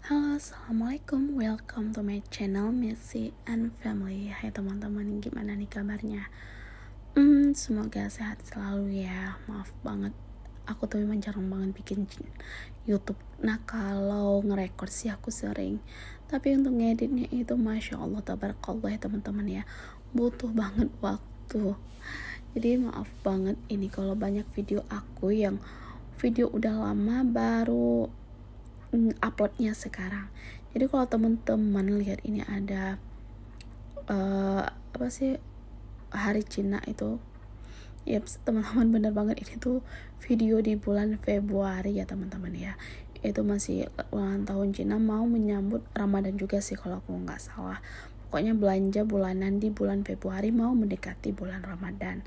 Halo, assalamualaikum. Welcome to my channel Messi and Family. Hai teman-teman, gimana nih kabarnya? Semoga sehat selalu ya. Maaf banget, aku tuh memang jarang banget bikin YouTube. Nah, kalau ngerekord sih aku sering, tapi untuk ngeditnya itu masya Allah tabarakallah ya teman-teman ya, butuh banget waktu. Jadi maaf banget ini kalau banyak video aku yang video udah lama baru uploadnya sekarang. Jadi kalau teman-teman lihat ini ada apa sih, hari Cina itu, ya teman-teman, bener banget ini tuh video di bulan Februari ya teman-teman ya. Itu masih ulang tahun Cina, mau menyambut Ramadan juga sih kalau aku nggak salah. Pokoknya belanja bulanan di bulan Februari mau mendekati bulan Ramadan.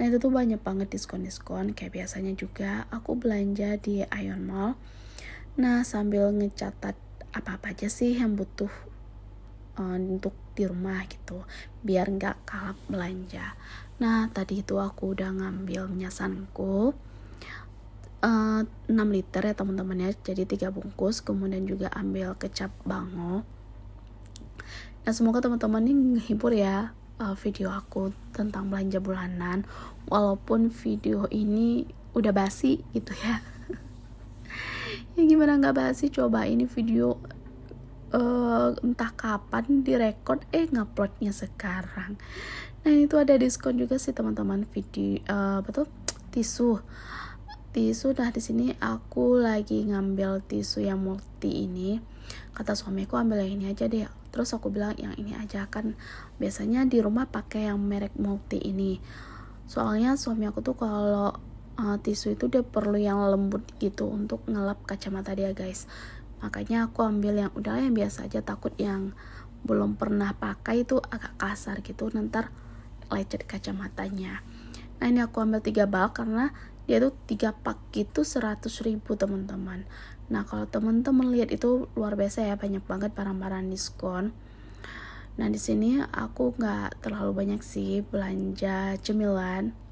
Nah itu tuh banyak banget diskon-diskon. Kayak biasanya juga aku belanja di Ion Mall. Nah sambil ngecatat apa-apa aja sih yang butuh untuk di rumah gitu, biar nggak kalap belanja. Nah tadi itu aku udah ngambil minyasanku 6 liter ya teman-teman ya, jadi 3 bungkus. Kemudian juga ambil kecap bango. Nah semoga teman-teman ini menghibur ya video aku tentang belanja bulanan, walaupun video ini udah basi gitu ya. Ya gimana nggak basi, coba ini video entah kapan direkod nguploadnya sekarang. Nah itu ada diskon juga sih teman-teman, video betul, tisu. Nah di sini aku lagi ngambil tisu yang multi ini. Kata suamiku ambil yang ini aja deh. Terus aku bilang yang ini aja, kan biasanya di rumah pakai yang merek multi ini. Soalnya suami aku tuh kalau tisu itu dia perlu yang lembut gitu untuk ngelap kacamata dia guys. Makanya aku ambil yang udah yang biasa aja, takut yang belum pernah pakai itu agak kasar gitu, nanti lecet kacamatanya. Nah ini aku ambil 3 bal karena dia tuh 3 pak gitu 100.000 teman-teman. Nah kalau teman-teman lihat itu luar biasa ya, banyak banget barang-barang diskon. Nah di sini aku nggak terlalu banyak sih belanja cemilan.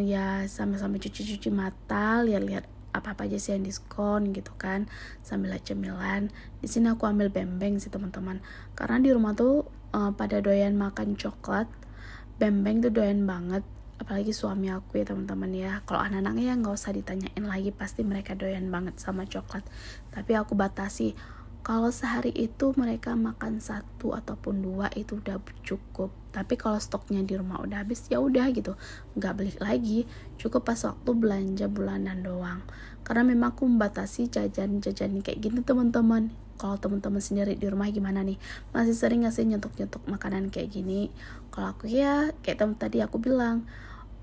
Ya sambil-sambil cuci-cuci mata, lihat-lihat apa-apa aja sih yang diskon gitu kan, sambil lihat cemilan. Di sini aku ambil bembeng sih teman-teman, karena di rumah tuh pada doyan makan coklat. Bembeng tuh doyan banget, apalagi suami aku ya teman-teman ya. Kalau anak-anaknya ya nggak usah ditanyain lagi, pasti mereka doyan banget sama coklat. Tapi aku batasi, kalau sehari itu mereka makan 1 ataupun 2 itu udah cukup. Tapi kalau stoknya di rumah udah habis ya udah gitu, nggak beli lagi, cukup pas waktu belanja bulanan doang. Karena memang aku membatasi jajan-jajan kayak gini teman-teman. Kalau teman-teman sendiri di rumah gimana nih? Masih sering nggak sih nyetok-nyetok makanan kayak gini? Kalau aku ya kayak tadi aku bilang,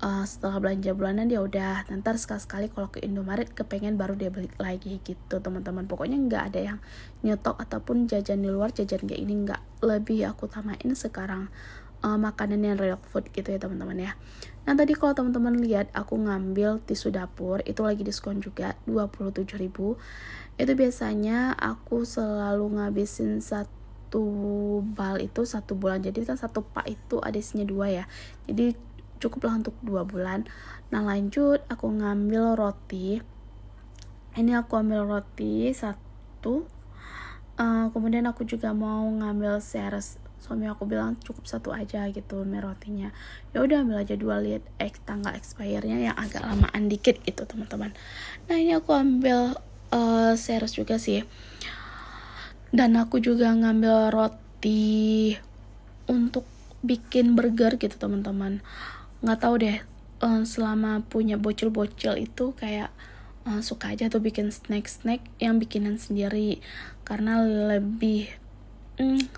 setelah belanja bulanan dia udah, nanti sekali-sekali kalau ke Indomaret kepengen baru dia beli lagi gitu teman-teman. Pokoknya nggak ada yang nyetok ataupun jajan di luar, jajan kayak ini nggak. Lebih aku tamain sekarang makanan yang real food gitu ya teman-teman ya. Nah tadi kalau teman-teman lihat aku ngambil tisu dapur itu lagi diskon juga 27.000. Itu biasanya aku selalu ngabisin satu bal itu 1 bulan, jadi kan 1 pak itu ada isinya 2 ya, jadi cukuplah untuk 2 bulan. Nah lanjut aku ngambil roti. Ini aku ambil roti 1. Kemudian aku juga mau ngambil seres. Suami aku bilang cukup 1 aja gitu rotinya. Ya udah ambil aja 2, lihat tanggal expire-nya yang agak lamaan dikit gitu teman-teman. Nah ini aku ambil seres juga sih. Dan aku juga ngambil roti untuk bikin burger gitu teman-teman. Nggak tahu deh, selama punya bocil-bocil itu kayak suka aja tuh bikin snack-snack yang bikinan sendiri, karena lebih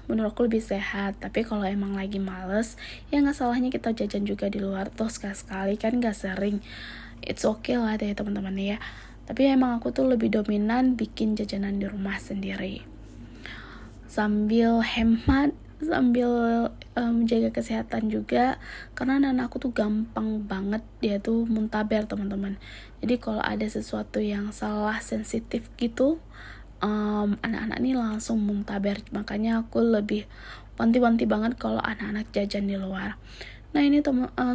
menurut aku lebih sehat. Tapi kalau emang lagi males ya nggak salahnya kita jajan juga di luar, toh sekali-sekali kan nggak sering, it's okay lah deh teman-teman ya. Tapi emang aku tuh lebih dominan bikin jajanan di rumah sendiri, sambil hemat, sambil menjaga kesehatan juga. Karena anak aku tuh gampang banget dia tuh muntaber teman-teman. Jadi kalau ada sesuatu yang salah sensitif gitu, anak-anak ini langsung muntaber. Makanya aku lebih wanti-wanti banget kalau anak-anak jajan di luar. Nah ini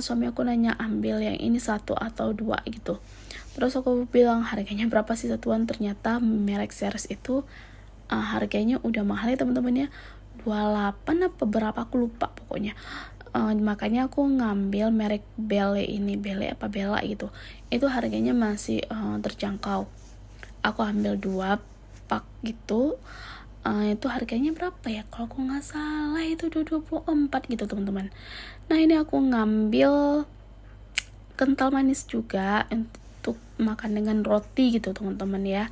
suami aku nanya ambil yang ini 1 atau 2 gitu. Terus aku bilang harganya berapa sih satuan, ternyata merek Ceres itu harganya udah mahal ya teman-teman ya, 28 apa berapa aku lupa pokoknya. Makanya aku ngambil merek Belle ini, Belle apa Bella gitu, itu harganya masih terjangkau. Aku ambil 2 pak gitu. Itu harganya berapa ya, kalau aku nggak salah itu 24 gitu teman-teman. Nah ini aku ngambil kental manis juga untuk makan dengan roti gitu teman-teman ya.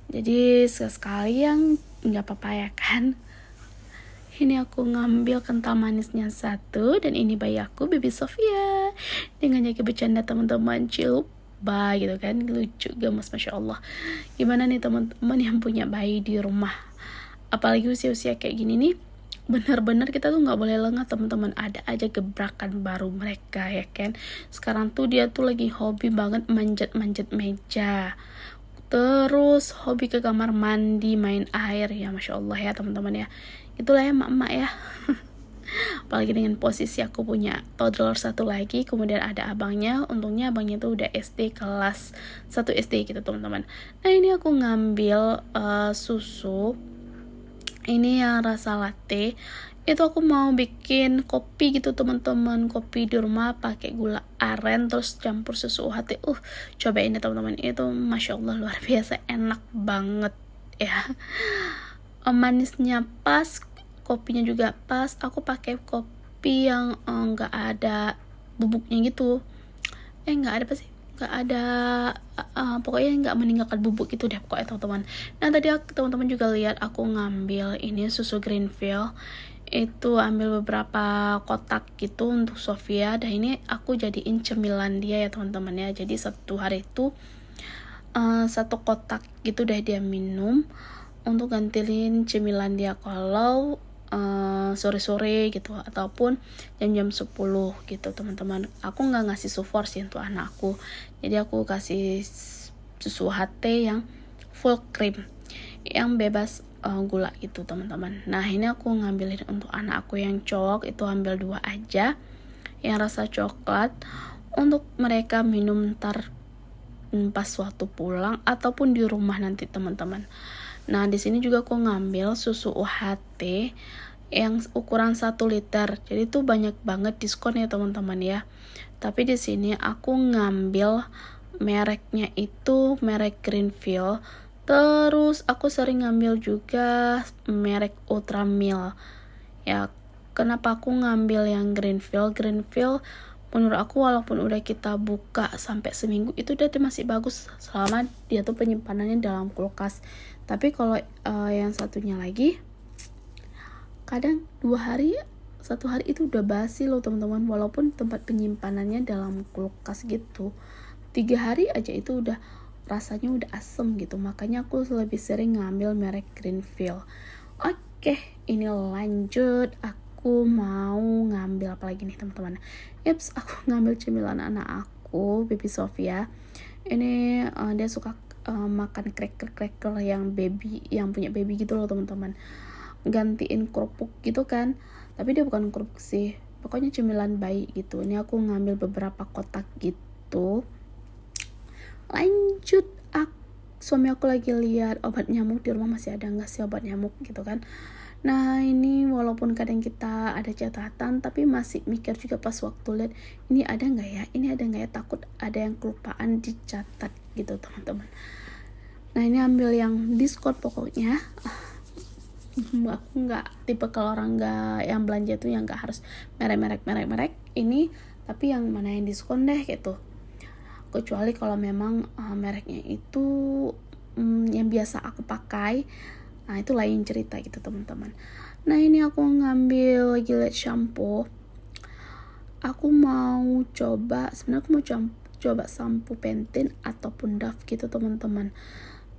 Jadi sekali yang nggak apa-apa ya kan. Ini aku ngambil kental manisnya 1, dan ini bayi aku, baby Sofia, dengan jaga bercanda teman-teman, coba gitu kan, lucu gemes masya Allah. Gimana nih teman-teman yang punya bayi di rumah, apalagi usia-usia kayak gini nih, benar-benar kita tuh nggak boleh lengah teman-teman, ada aja gebrakan baru mereka ya kan. Sekarang tuh dia tuh lagi hobi banget manjat-manjat meja, terus hobi ke kamar mandi main air, ya masya Allah ya teman-teman ya. Itulah ya emak-emak ya. Apalagi dengan posisi aku punya toddler 1 lagi, kemudian ada abangnya, untungnya abangnya tuh udah SD kelas 1 SD gitu teman-teman. Nah ini aku ngambil susu ini yang rasa latte. Itu aku mau bikin kopi gitu teman-teman, kopi di rumah pakai gula aren terus campur susu UHT. Cobain ya teman-teman, itu masya Allah luar biasa enak banget ya. Manisnya pas, kopinya juga pas. Aku pakai kopi yang nggak ada bubuknya gitu. Nggak ada apa sih, nggak ada pokoknya nggak meninggalkan bubuk gitu deh pokoknya teman-teman. Nah tadi teman-teman juga lihat aku ngambil ini susu Greenfield, itu ambil beberapa kotak gitu untuk Sofia, dan ini aku jadiin cemilan dia ya teman-teman ya. Jadi satu hari itu 1 kotak gitu deh dia minum, untuk gantiin cemilan dia kalau sore-sore gitu ataupun jam-jam 10 gitu teman-teman. Aku nggak ngasih sufor sih untuk anakku, jadi aku kasih susu HT yang full cream yang bebas gula gitu teman-teman. Nah ini aku ngambilin untuk anak aku yang cowok, itu ambil 2 aja yang rasa coklat, untuk mereka minum ntar pas waktu pulang ataupun di rumah nanti teman-teman. Nah di sini juga aku ngambil susu UHT yang ukuran 1 liter. Jadi tuh banyak banget diskon ya teman-teman ya. Tapi di sini aku ngambil mereknya itu merek Greenfield. Terus aku sering ngambil juga merek Ultramil. Ya, kenapa aku ngambil yang Greenfield? Greenfield menurut aku walaupun udah kita buka sampai seminggu itu udah masih bagus selama dia tuh penyimpanannya dalam kulkas. Tapi kalau yang satunya lagi kadang 2 hari, 1 hari itu udah basi loh teman-teman, walaupun tempat penyimpanannya dalam kulkas gitu. 3 hari aja itu udah rasanya udah asem gitu. Makanya aku lebih sering ngambil merek Greenfield. Oke, ini lanjut. Aku mau ngambil apa lagi nih teman-teman. Aku ngambil cemilan anak aku, baby Sofia. Ini dia suka makan cracker yang baby, yang punya baby gitu loh teman-teman. Gantiin kerupuk gitu kan, tapi dia bukan kerupuk sih, pokoknya cemilan bayi gitu. Ini aku ngambil beberapa kotak gitu. Lanjut, suami aku lagi lihat obat nyamuk di rumah masih ada nggak sih obat nyamuk gitu kan. Nah ini walaupun kadang kita ada catatan, tapi masih mikir juga pas waktu lihat ini ada nggak ya, ini ada nggak ya, takut ada yang kelupaan dicatat gitu teman-teman. Nah ini ambil yang diskon pokoknya. Aku nggak tipe kalau orang nggak yang belanja tuh yang nggak harus merek ini, tapi yang mana yang diskon deh gitu. Kecuali kalau memang mereknya itu yang biasa aku pakai, nah itu lain cerita gitu teman-teman. Nah ini aku ngambil Gillette shampoo. Aku mau coba, sebenarnya aku mau coba sampo Pantene ataupun Dove gitu teman-teman.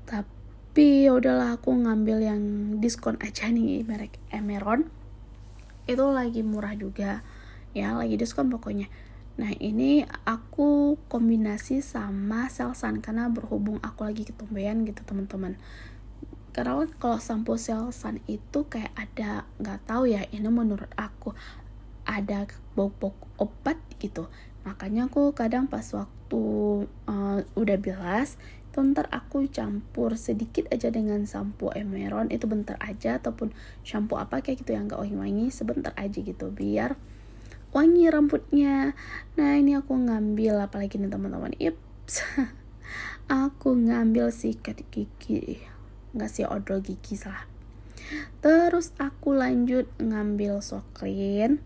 Tapi udahlah aku ngambil yang diskon aja nih, merek Emeron. Itu lagi murah juga ya, lagi diskon pokoknya. Nah ini aku kombinasi sama Selsun karena berhubung aku lagi ketumbean gitu teman-teman. Karena kalau sampo Selsun itu kayak ada, nggak tahu ya, ini menurut aku ada bau-bau obat gitu. Makanya aku kadang pas waktu udah bilas itu ntar aku campur sedikit aja dengan sampo Emeron, itu bentar aja, ataupun shampoo apa kayak gitu yang gak wangi-wangi, sebentar aja gitu biar wangi rambutnya. Nah ini aku ngambil apalagi nih teman-teman, ips aku ngambil sikat gigi, nggak sih, odol gigi salah. Terus aku lanjut ngambil Soklin.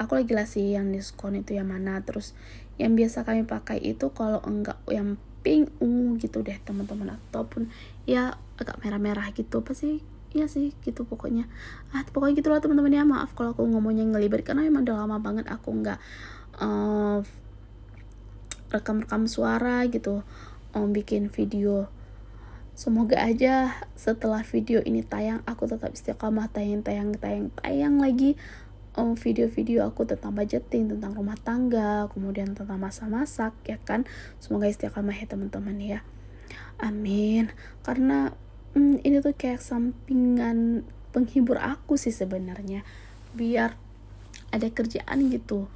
Aku lagi lah sih yang diskon itu yang mana. Terus yang biasa kami pakai itu kalau enggak yang pink ungu gitu deh teman-teman, ataupun ya agak merah-merah gitu, apa sih, iya sih gitu pokoknya. Pokoknya gitulah teman-teman ya. Maaf kalau aku ngomongnya ngelibet karena emang udah lama banget aku nggak rekam suara gitu, bikin video. Semoga aja setelah video ini tayang aku tetap istiqamah tayang lagi video-video aku tentang budgeting, tentang rumah tangga, kemudian tentang masak-masak ya kan. Semoga istiqamah ya teman-teman ya. Amin. Karena ini tuh kayak sampingan penghibur aku sih sebenarnya, biar ada kerjaan gitu.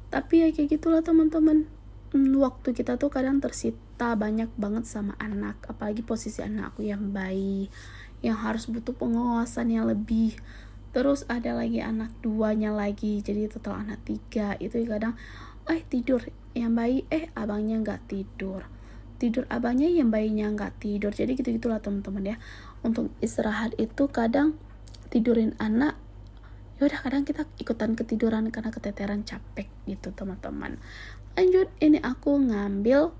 Tapi ya kayak gitulah teman-teman. Waktu kita tuh kadang tersita banyak banget sama anak, apalagi posisi anak aku yang bayi, yang harus butuh pengawasan yang lebih. Terus ada lagi anak duanya lagi, jadi total anak 3. Itu kadang tidur yang bayi, abangnya nggak tidur abangnya, yang bayinya nggak tidur. Jadi gitu-gitulah teman-teman ya. Untuk istirahat itu kadang tidurin anak, yaudah kadang kita ikutan ketiduran karena keteteran capek gitu teman-teman. Lanjut, ini aku ngambil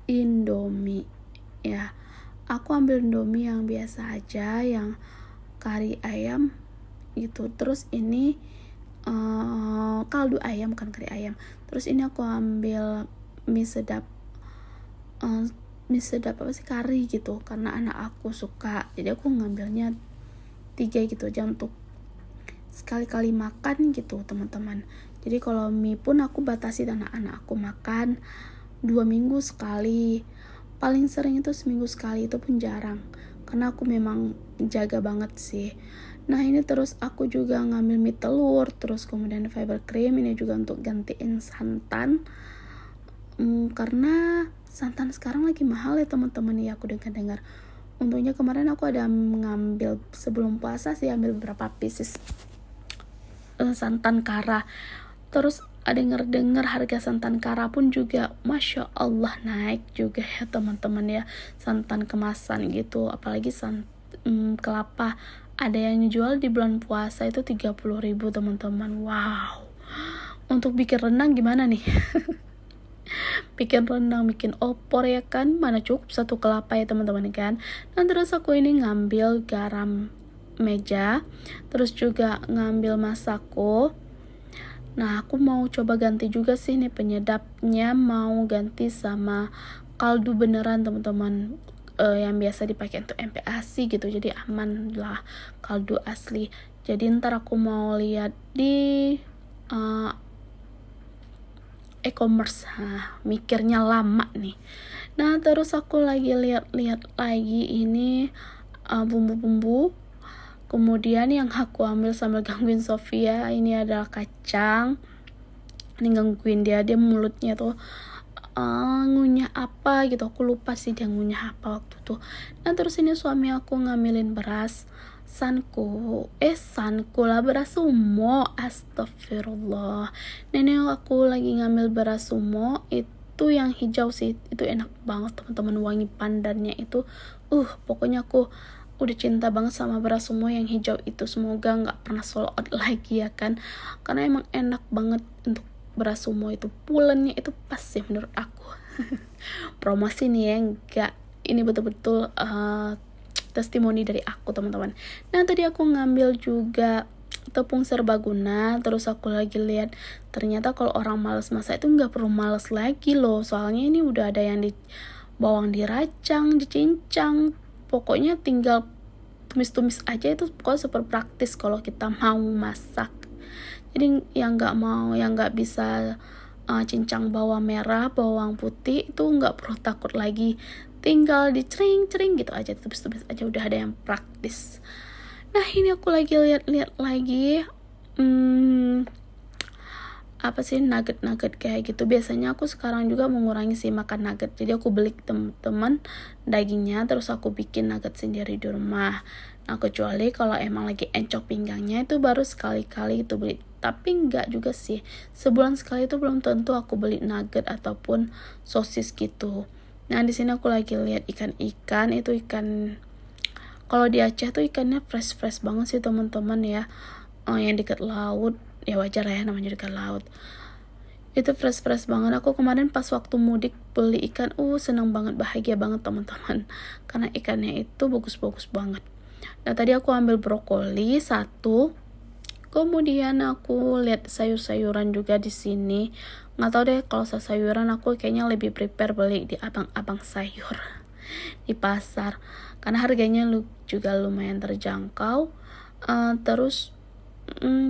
Indomie ya. Aku ambil Indomie yang biasa aja, yang kari ayam gitu. Terus ini kaldu ayam, bukan kari ayam. Terus ini aku ambil mie sedap apa sih, kari gitu, karena anak aku suka. Jadi aku ngambilnya 3 gitu aja untuk sekali-kali makan gitu teman-teman. Jadi kalau mie pun aku batasi anak-anak aku makan 2 minggu sekali. Paling sering itu seminggu sekali, itu pun jarang. Karena aku memang jaga banget sih. Nah ini terus aku juga ngambil mie telur, terus kemudian fiber cream, ini juga untuk gantiin santan. Karena santan sekarang lagi mahal ya teman-teman ya, aku dengar. Untungnya kemarin aku ada ngambil sebelum puasa sih, ambil beberapa pieces santan kara. Terus ada dengar harga santan kara pun juga Masya Allah naik juga ya teman-teman ya. Santan kemasan gitu, apalagi kelapa, ada yang jual di bulan puasa itu 30.000 teman-teman. Wow. Untuk bikin rendang gimana nih? Bikin rendang, bikin opor ya kan, mana cukup 1 kelapa ya teman-teman kan. Dan terus aku ini ngambil garam meja, terus juga ngambil masako. Nah aku mau coba ganti juga sih nih penyedapnya, mau ganti sama kaldu beneran teman-teman, yang biasa dipakai untuk MPASI gitu, jadi aman lah kaldu asli. Jadi ntar aku mau lihat di e-commerce. Mikirnya lama nih. Nah terus aku lagi lihat lagi ini bumbu-bumbu. Kemudian yang aku ambil sambil gangguin Sofia ini adalah kacang. Ini gangguin dia mulutnya tuh ngunyah apa gitu, aku lupa sih dia ngunyah apa waktu tuh. Nah terus ini suami aku ngambilin beras sanku lah, beras sumo, astagfirullah. Nenek aku lagi ngambil beras sumo, itu yang hijau sih, itu enak banget teman-teman, wangi pandannya itu pokoknya aku udah cinta banget sama beras sumo yang hijau itu. Semoga nggak pernah sold out lagi ya kan, karena emang enak banget untuk beras sumo itu, pulennya itu pas sih menurut aku. Promosi nih ya, enggak, ini betul-betul testimoni dari aku teman-teman. Nah tadi aku ngambil juga tepung serbaguna. Terus aku lagi lihat ternyata kalau orang malas masak itu nggak perlu malas lagi loh, soalnya ini udah ada yang bawang diracang, dicincang, pokoknya tinggal tumis-tumis aja. Itu pokoknya super praktis kalau kita mau masak. Jadi yang nggak bisa cincang bawang merah, bawang putih, itu nggak perlu takut lagi, tinggal dicering-cering gitu aja, tumis-tumis aja, udah ada yang praktis. Nah ini aku lagi lihat lagi apa sih, nugget kayak gitu. Biasanya aku sekarang juga mengurangi sih makan nugget, jadi aku beli teman dagingnya terus aku bikin nugget sendiri di rumah. Nah, kecuali kalau emang lagi encok pinggangnya itu baru sekali-kali itu beli, tapi enggak juga sih, sebulan sekali itu belum tentu aku beli nugget ataupun sosis gitu. Nah, di sini aku lagi lihat ikan itu. Kalau di Aceh tuh ikannya fresh banget sih teman-teman ya. Yang dekat laut, ya wajar ya namanya dekat laut. Itu fresh banget. Aku kemarin pas waktu mudik beli ikan, senang banget, bahagia banget teman-teman. Karena ikannya itu bagus banget. Nah, tadi aku ambil brokoli satu. Kemudian aku lihat sayur-sayuran juga di sini. Nggak tahu deh, kalau sayuran aku kayaknya lebih prepare beli di abang-abang sayur di pasar. Karena harganya juga lumayan terjangkau. Terus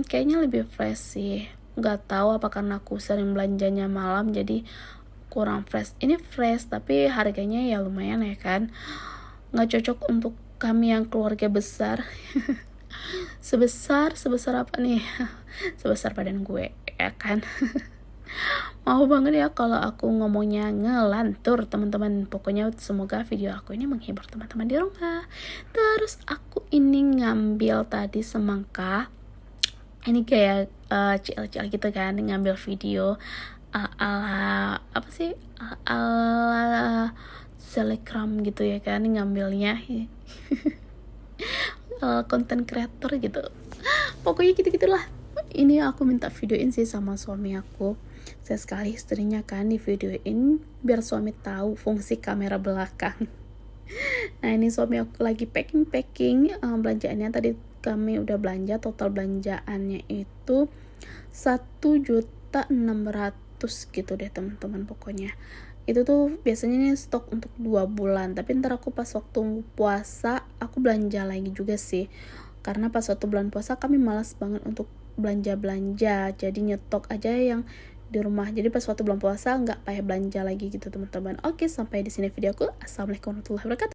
kayaknya lebih fresh sih. Nggak tahu apa karena aku sering belanjanya malam jadi kurang fresh. Ini fresh tapi harganya ya lumayan ya kan. Nggak cocok untuk kami yang keluarga besar. sebesar apa nih? Sebesar badan gue ya kan. Mau banget ya kalau aku ngomongnya ngelantur teman-teman. Pokoknya semoga video aku ini menghibur teman-teman di rumah. Terus aku ini ngambil tadi semangka. Ini kayak CL gitu kan, ngambil video ala apa sih, ala selebgram gitu ya kan, ngambilnya konten creator gitu. Pokoknya gitu-gitulah. Ini aku minta videoin sih sama suami aku. Saya sekali istrinya kan di videoin biar suami tahu fungsi kamera belakang. Nah, ini suami aku lagi packing belanjaannya. Tadi kami udah belanja, total belanjaannya itu 1.600.000 gitu deh teman-teman. Pokoknya itu tuh biasanya nih stok untuk 2 bulan, tapi ntar aku pas waktu puasa aku belanja lagi juga sih, karena pas waktu bulan puasa kami malas banget untuk belanja, jadi nyetok aja yang di rumah. Jadi pas waktu bulan puasa nggak payah belanja lagi gitu teman-teman. Oke, sampai di sini videoku. Assalamualaikum warahmatullahi wabarakatuh.